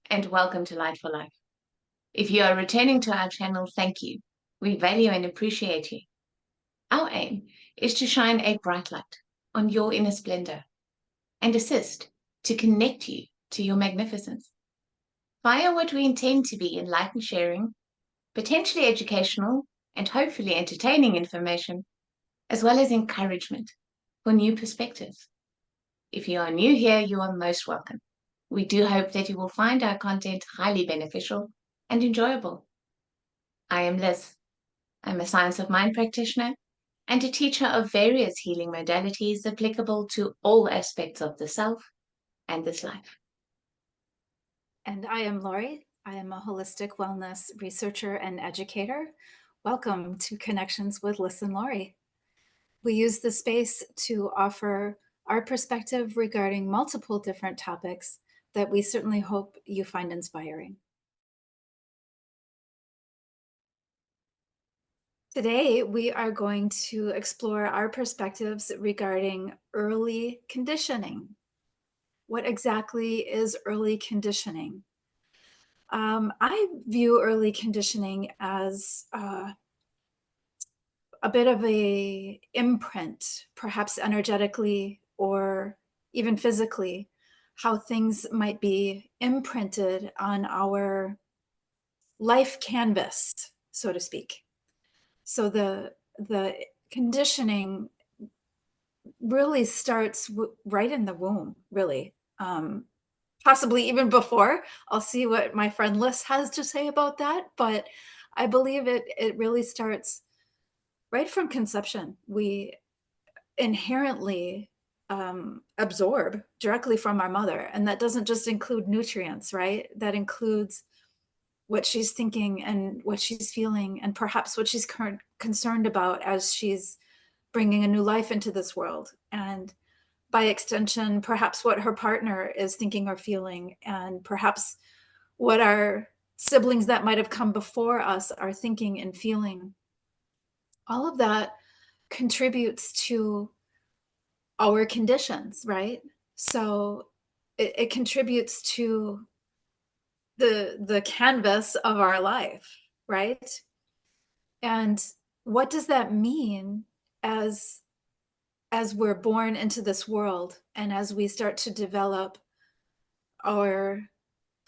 and welcome to Light for Life. If you are returning to our channel, thank you. We value and appreciate you. Our aim is to shine a bright light on your inner splendor and assist to connect you to your magnificence via what we intend to be enlightened sharing, potentially educational and hopefully entertaining information, as well as encouragement for new perspectives. If you are new here, you are most welcome. We do hope that you will find our content highly beneficial and enjoyable. I am Liss. I'm a science of mind practitioner and a teacher of various healing modalities applicable to all aspects of the self and this life. And I am Lori. I am a holistic wellness researcher and educator. Welcome to Connections with Liss and Lori. We use this space to offer our perspective regarding multiple different topics that we certainly hope you find inspiring. Today, we are going to explore our perspectives regarding early conditioning. What exactly is early conditioning? I view early conditioning as a bit of a imprint, perhaps energetically or even physically, how things might be imprinted on our life canvas, so to speak. So the conditioning really starts right in the womb, really. Possibly even before. I'll see what my friend Liss has to say about that, but I believe it really starts right from conception. We inherently absorb directly from our mother, and that doesn't just include nutrients, right? That includes what she's thinking and what she's feeling, and perhaps what she's concerned about as she's bringing a new life into this world. And by extension, perhaps what her partner is thinking or feeling, and perhaps what our siblings that might have come before us are thinking and feeling. All of that contributes to our conditions, right? So it contributes to the canvas of our life, right? And what does that mean as we're born into this world and as we start to develop our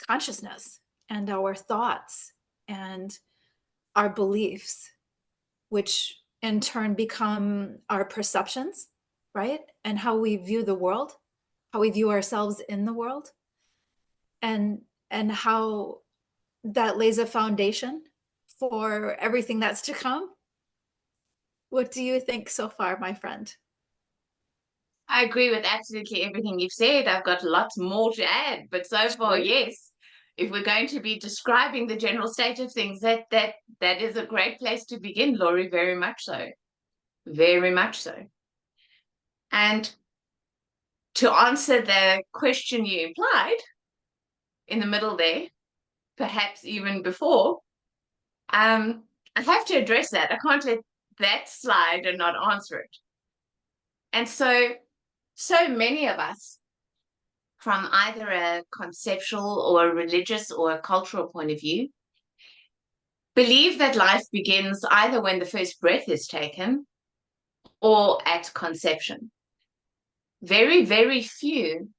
consciousness and our thoughts and our beliefs, which in turn become our perceptions, right? And how we view the world, how we view ourselves in the world, and how that lays a foundation for everything that's to come. What do you think so far, my friend? I agree with absolutely everything you've said. I've got lots more to add, but so far, Sure. yes. If we're going to be describing the general state of things, that is a great place to begin, Laurie, very much so. Very much so. And to answer the question you implied in the middle there, perhaps even before, I have to address that. I can't let that slide and not answer it. And so many of us, from either a conceptual or a religious or a cultural point of view, believe that life begins either when the first breath is taken or at conception. Very, very few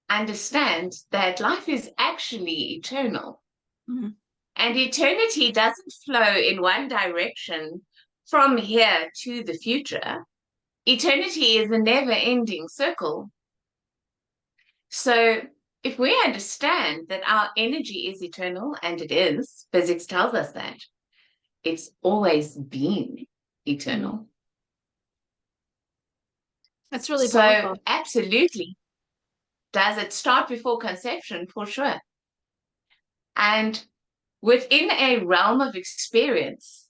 understand that life is actually eternal. Mm-hmm. And eternity doesn't flow in one direction from here to the future. Eternity is a never-ending circle. So if we understand that our energy is eternal, and it is, physics tells us that, it's always been eternal. Mm-hmm. That's really So powerful. absolutely. Does it start before conception? For sure. And within a realm of experience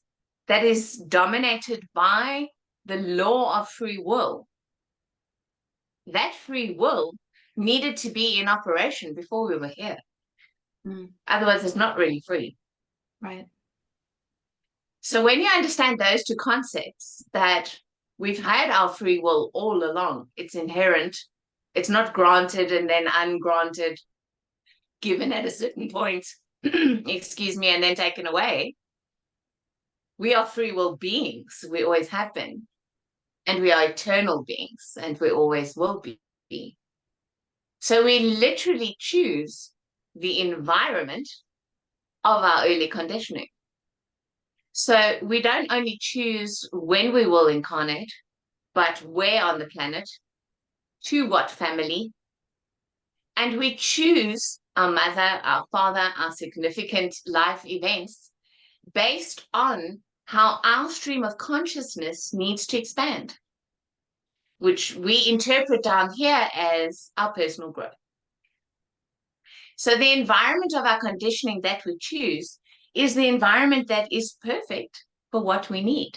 that is dominated by the law of free will, that free will needed to be in operation before we were here. Mm. Otherwise, it's not really free. Right. So when you understand those two concepts, that we've had our free will all along, it's inherent, it's not granted and then ungranted. given at a certain point, excuse me, and then taken away. We are free will beings. We always have been. And we are eternal beings, and we always will be. So we literally choose the environment of our early conditioning. So we don't only choose when we will incarnate, but where on the planet, to what family, and we choose our mother, our father, our significant life events based on how our stream of consciousness needs to expand, which we interpret down here as our personal growth. So the environment of our conditioning that we choose is the environment that is perfect for what we need.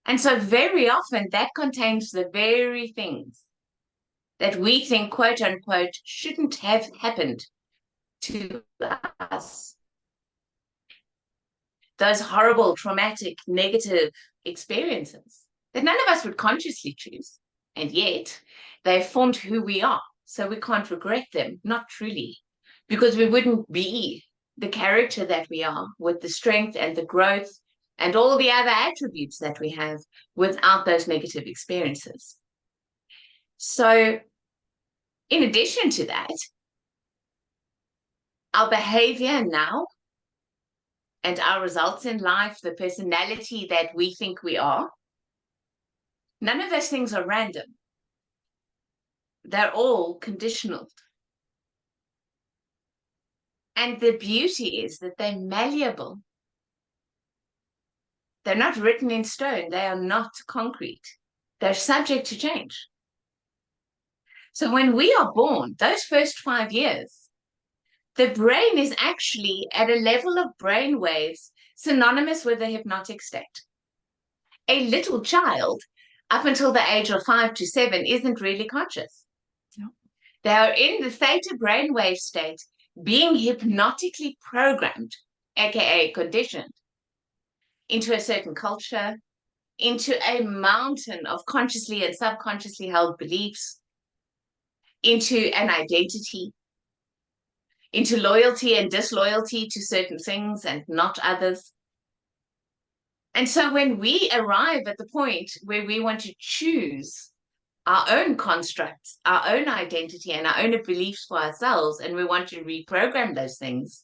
And so very often that contains the very things that we think, quote unquote, shouldn't have happened to us. Those horrible, traumatic, negative experiences that none of us would consciously choose. And yet they've formed who we are. So we can't regret them, not truly, because we wouldn't be the character that we are with the strength and the growth and all the other attributes that we have without those negative experiences. So in addition to that, our behavior now and our results in life, the personality that we think we are, none of those things are random. They're all conditional. And the beauty is that they're malleable. They're not written in stone. They are not concrete. They're subject to change. So when we are born, those first 5 years, the brain is actually at a level of brain waves synonymous with a hypnotic state. A little child, up until the age of 5 to 7, isn't really conscious. No. They are in the theta brainwave state, being hypnotically programmed, aka conditioned, into a certain culture, into a mountain of consciously and subconsciously held beliefs, into an identity, into loyalty and disloyalty to certain things and not others. And so when we arrive at the point where we want to choose our own constructs, our own identity, and our own beliefs for ourselves, and we want to reprogram those things,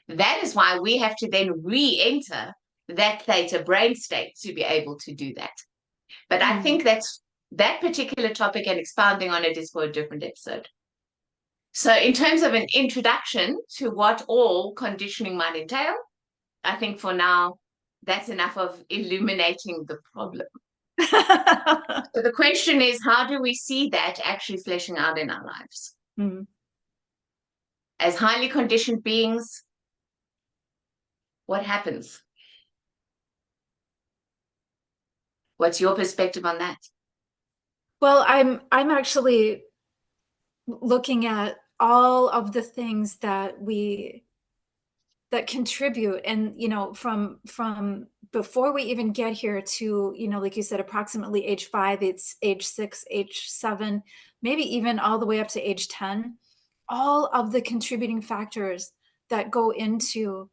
that is why we have to then re-enter that theta brain state to be able to do that. But I think that particular topic and expounding on it is for a different episode. So in terms of an introduction to what all conditioning might entail, I think for now, that's enough of illuminating the problem. So the question is, how do we see that actually fleshing out in our lives? As highly conditioned beings, what happens? What's your perspective on that? Well, I'm actually looking at all of the things that contribute, and from before we even get here to, like you said, approximately age 5, it's age 6, age 7, maybe even all the way up to age 10, all of the contributing factors that go into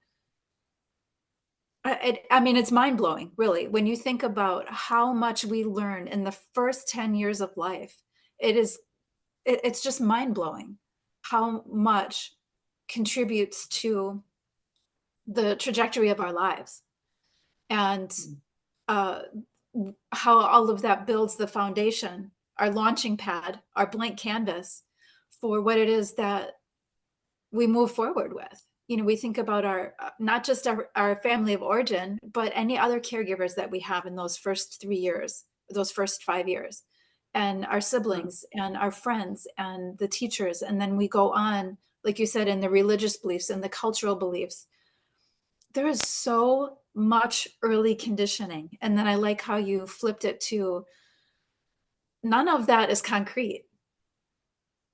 I mean, it's mind-blowing, really, when you think about how much we learn in the first 10 years of life. It's just mind-blowing how much contributes to the trajectory of our lives, and how all of that builds the foundation, our launching pad, our blank canvas for what it is that we move forward with. We think about our not just our family of origin, but any other caregivers that we have in those first 3 years, those first 5 years, and our siblings and our friends and the teachers. And then we go on, like you said, in the religious beliefs and the cultural beliefs. There is so much early conditioning. And then I like how you flipped it to none of that is concrete.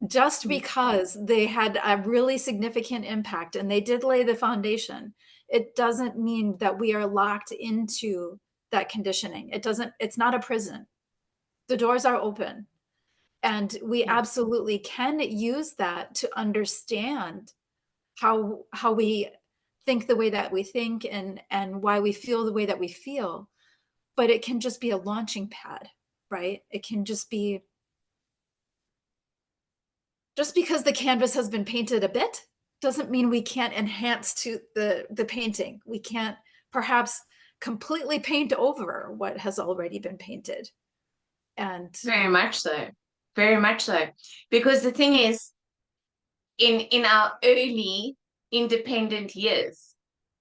Just because they had a really significant impact and they did lay the foundation, it doesn't mean that we are locked into that conditioning. It's not a prison. The doors are open. And we absolutely can use that to understand how we think the way that we think, and why we feel the way that we feel. But it can just be a launching pad, right? It can just be, just because the canvas has been painted a bit doesn't mean we can't enhance to the painting. We can't perhaps completely paint over what has already been painted. And Very much so. Very much so. Because the thing is, in our early independent years,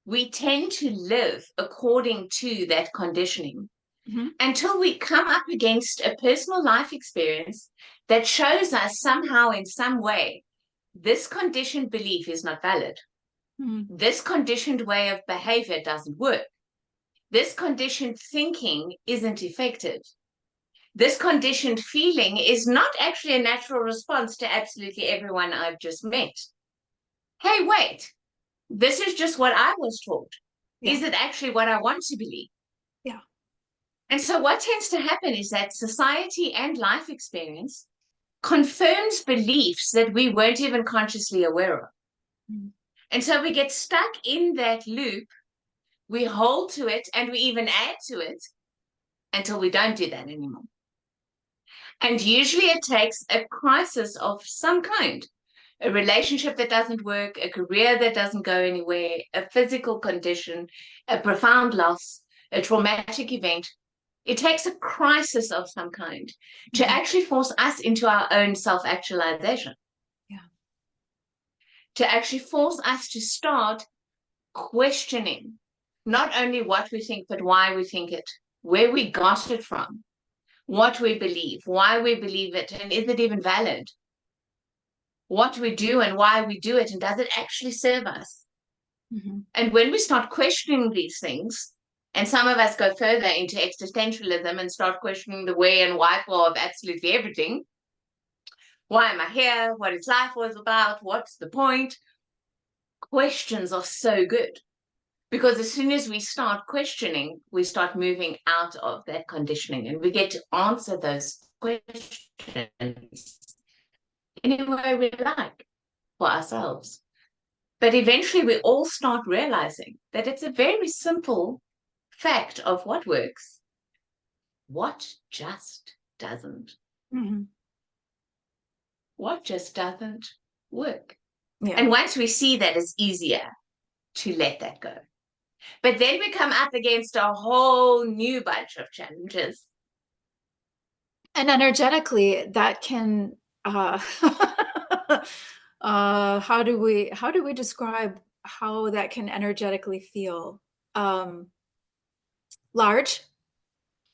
we tend to live according to that conditioning until we come up against a personal life experience that shows us somehow, in some way, this conditioned belief is not valid. This conditioned way of behavior doesn't work. This conditioned thinking isn't effective. This conditioned feeling is not actually a natural response to absolutely everyone I've just met. Hey, wait, this is just what I was taught. Yeah. Is it actually what I want to believe? Yeah. And so what tends to happen is that society and life experience confirms beliefs that we weren't even consciously aware of. And so we get stuck in that loop, we hold to it, and we even add to it until we don't do that anymore. And usually it takes a crisis of some kind, a relationship that doesn't work, a career that doesn't go anywhere, a physical condition, a profound loss, a traumatic event. It takes a crisis of some kind to actually force us into our own self-actualization. Yeah. To actually force us to start questioning not only what we think, but why we think it, where we got it from, what we believe, why we believe it, and is it even valid? What we do and why we do it, and does it actually serve us? And when we start questioning these things, and some of us go further into existentialism and start questioning the way and why for of absolutely everything. Why am I here? What is life was about? What's the point? Questions are so good, because as soon as we start questioning, we start moving out of that conditioning, and we get to answer those questions any way we like for ourselves. But eventually we all start realizing that it's a very simple fact of what works, what just doesn't. What just doesn't work. Yeah. And once we see that, it's easier to let that go. But then we come up against a whole new bunch of challenges. And energetically, that can how do we describe how that can energetically feel? Large?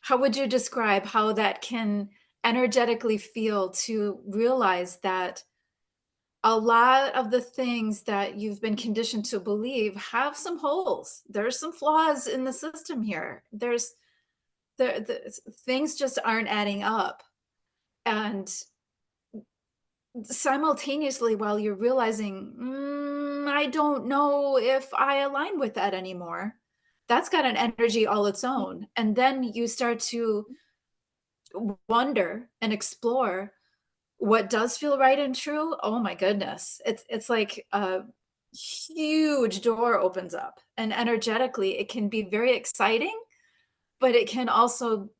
How would you describe how that can energetically feel to realize that a lot of the things that you've been conditioned to believe have some holes? There's some flaws in the system here. There's the things just aren't adding up. And simultaneously, while you're realizing, I don't know if I align with that anymore, that's got an energy all its own. And then you start to wonder and explore what does feel right and true. Oh my goodness. It's like a huge door opens up, and energetically it can be very exciting, but it can also,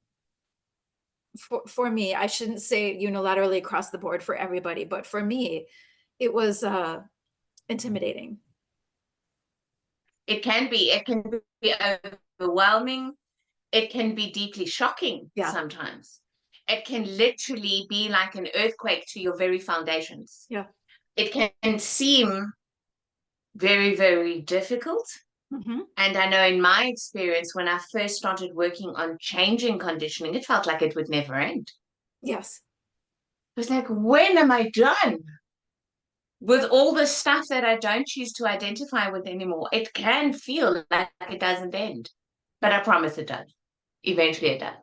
for me, I shouldn't say unilaterally across the board for everybody, but for me, it was intimidating. It can be overwhelming. It can be deeply shocking sometimes. It can literally be like an earthquake to your very foundations. Yeah. It can seem very, very difficult. And I know in my experience, when I first started working on changing conditioning, it felt like it would never end. Yes. It was like, when am I done with all the stuff that I don't choose to identify with anymore? It can feel like it doesn't end, but I promise it does. Eventually it does.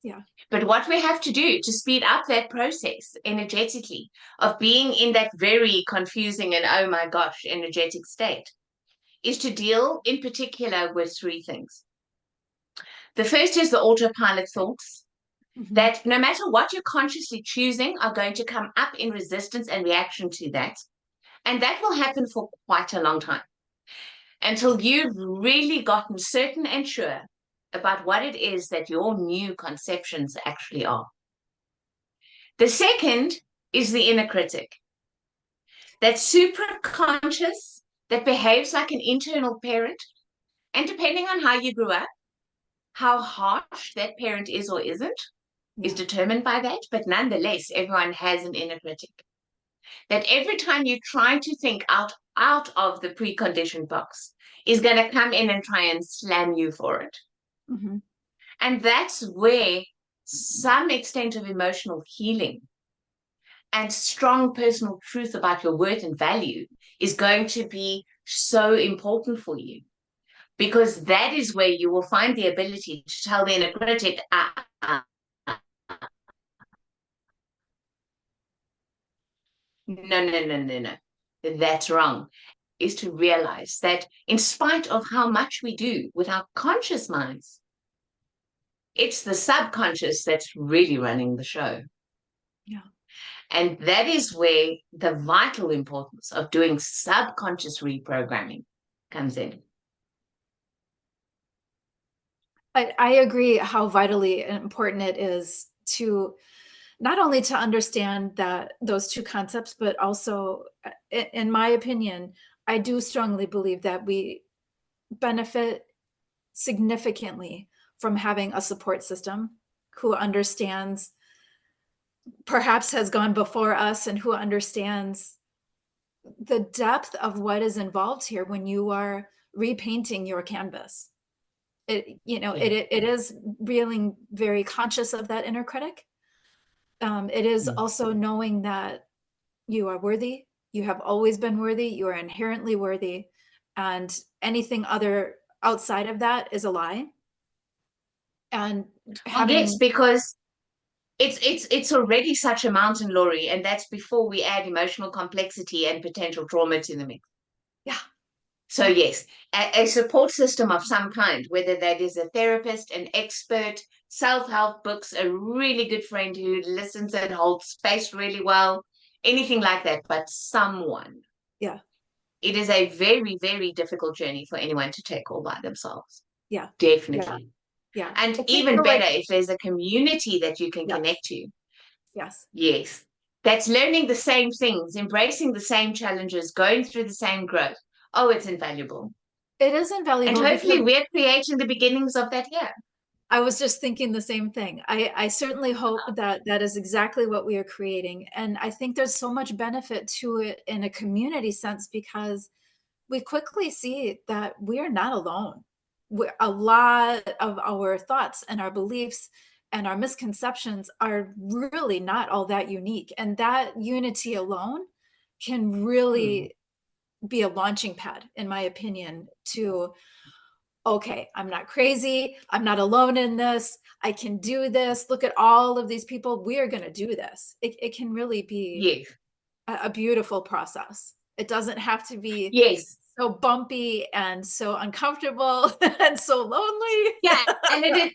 Yeah. But what we have to do to speed up that process energetically of being in that very confusing and oh my gosh energetic state is to deal in particular with three things. The first is the autopilot thoughts that no matter what you're consciously choosing are going to come up in resistance and reaction to that. And that will happen for quite a long time until you've really gotten certain and sure about what it is that your new conceptions actually are. The second is the inner critic. That's super conscious, that behaves like an internal parent. And depending on how you grew up, how harsh that parent is or isn't is determined by that. But nonetheless, everyone has an inner critic. That every time you try to think out of the preconditioned box is going to come in and try and slam you for it. Mm-hmm. And that's where some extent of emotional healing and strong personal truth about your worth and value is going to be so important for you, because that is where you will find the ability to tell the inner critic, no, that's wrong, is to realize that in spite of how much we do with our conscious minds, it's the subconscious that's really running the show. Yeah. And that is where the vital importance of doing subconscious reprogramming comes in. I agree how vitally important it is to not only to understand that those two concepts, but also, in my opinion, I do strongly believe that we benefit significantly from having a support system who understands, perhaps has gone before us, and who understands the depth of what is involved here when you are repainting your canvas. It is being very conscious of that inner critic. It is also knowing that you are worthy, you have always been worthy, you are inherently worthy, and anything other outside of that is a lie. And Yes, because it's already such a mountain, Laurie, and that's before we add emotional complexity and potential trauma to the mix. Yeah. So yes, a support system of some kind, whether that is a therapist, an expert, self-help books, a really good friend who listens and holds space really well, anything like that, but someone. Yeah. It is a very, very difficult journey for anyone to take all by themselves. Yeah. Definitely. Yeah. And even better if there's a community that you can connect to. Yes. Yes. That's learning the same things, embracing the same challenges, going through the same growth. Oh, it's invaluable. It is invaluable. And hopefully we're creating the beginnings of that here. I was just thinking the same thing. I certainly hope that that is exactly what we are creating. And I think there's so much benefit to it in a community sense, because we quickly see that we are not alone. A lot of our thoughts and our beliefs and our misconceptions are really not all that unique. And that unity alone can really be a launching pad, in my opinion, to, okay, I'm not crazy. I'm not alone in this. I can do this. Look at all of these people. We are going to do this. It can really be a beautiful process. It doesn't have to be so bumpy and so uncomfortable and so lonely. Yeah, and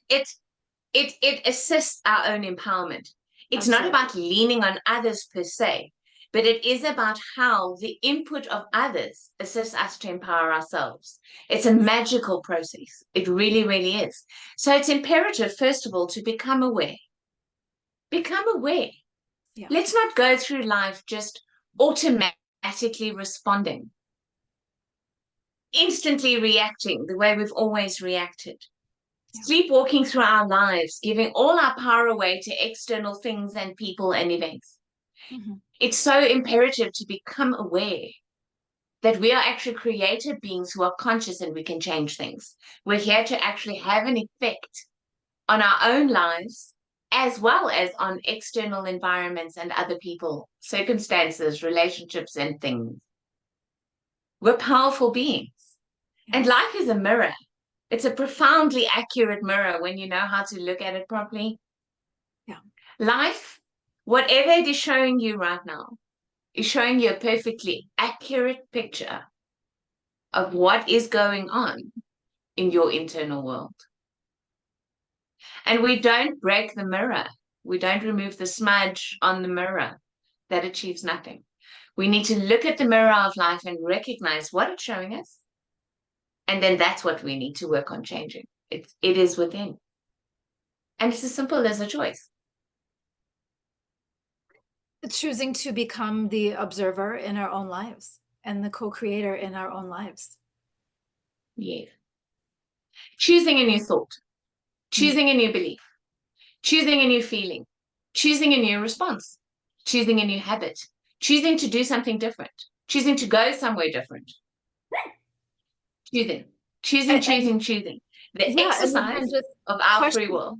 it assists our own empowerment. It's not about leaning on others per se, but it is about how the input of others assists us to empower ourselves. It's a magical process. It really, really is. So it's imperative, first of all, to become aware. Become aware. Yeah. Let's not go through life just automatically responding, instantly reacting the way we've always reacted. Sleepwalking through our lives, giving all our power away to external things and people and events. It's so imperative to become aware that we are actually creative beings who are conscious and we can change things. We're here to actually have an effect on our own lives, as well as on external environments and other people, circumstances, relationships, and things. We're powerful beings. And life is a mirror. It's a profoundly accurate mirror when you know how to look at it properly. Yeah. Life, whatever it is showing you right now, is showing you a perfectly accurate picture of what is going on in your internal world. And we don't break the mirror. We don't remove the smudge on the mirror. That achieves nothing. We need to look at the mirror of life and recognize what it's showing us. And then that's what we need to work on changing. It is within. And it's as simple as a choice. Choosing to become the observer in our own lives and the co-creator in our own lives. Yes. Choosing a new thought, choosing a new belief, choosing a new feeling, choosing a new response, choosing a new habit, choosing to do something different, choosing to go somewhere different. Choosing. The Yeah, and exercise even just of our free will.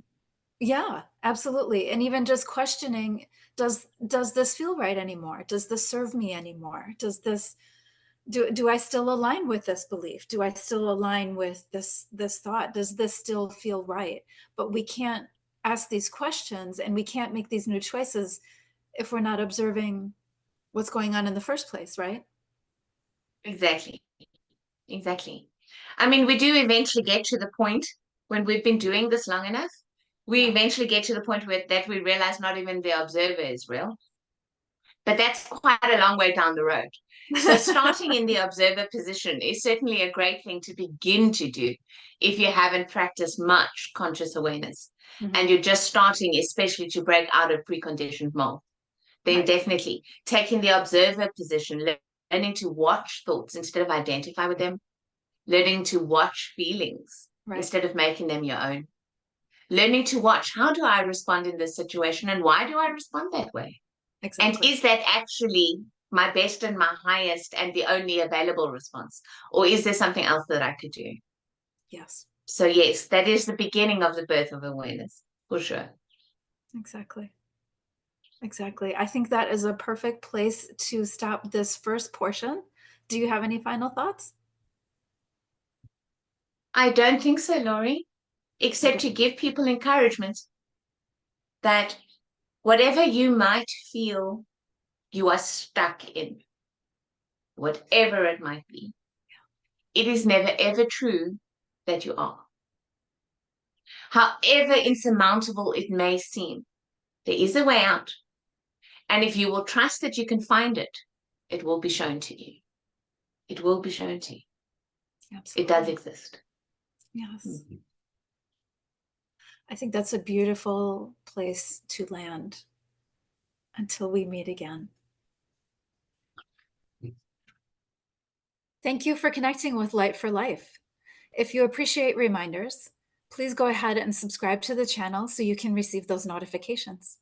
Yeah, absolutely. And even just questioning, does this feel right anymore? Does this serve me anymore? Does this do I still align with this belief? Do I still align with this thought? Does this still feel right? But we can't ask these questions and we can't make these new choices if we're not observing what's going on in the first place, right? Exactly. I mean, we do eventually get to the point when we've been doing this long enough, we eventually get to the point that we realize not even the observer is real. But that's quite a long way down the road. So starting in the observer position is certainly a great thing to begin to do if you haven't practiced much conscious awareness and you're just starting, especially to break out of preconditioned mold. Then definitely taking the observer position, learning to watch thoughts instead of identify with them, learning to watch feelings instead of making them your own, learning to watch, how do I respond in this situation and why do I respond that way? And is that actually my best and my highest and the only available response? Or is there something else that I could do? Yes. So yes, that is the beginning of the birth of awareness, for sure. Exactly. I think that is a perfect place to stop this first portion. Do you have any final thoughts? I don't think so, Laurie, except to give people encouragement that whatever you might feel you are stuck in, whatever it might be, it is never ever true that you are. However insurmountable it may seem, there is a way out. And if you will trust that you can find it, it will be shown to you. It will be shown to you. Absolutely. It does exist. Yes. I think that's a beautiful place to land until we meet again. Thank you for connecting with Light for Life. If you appreciate reminders, please go ahead and subscribe to the channel so you can receive those notifications.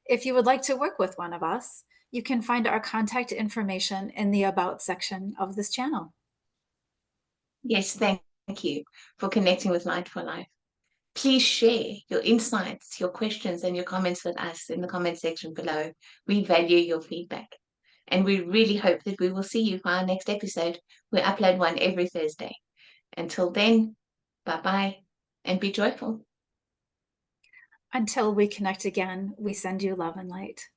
If you would like to work with one of us, you can find our contact information in the About section of this channel. Yes, thank you for connecting with Light for Life. Please share your insights, your questions, and your comments with us in the comment section below. We value your feedback. And we really hope that we will see you for our next episode. We upload one every Thursday. Until then, bye-bye and be joyful. Until we connect again, we send you love and light.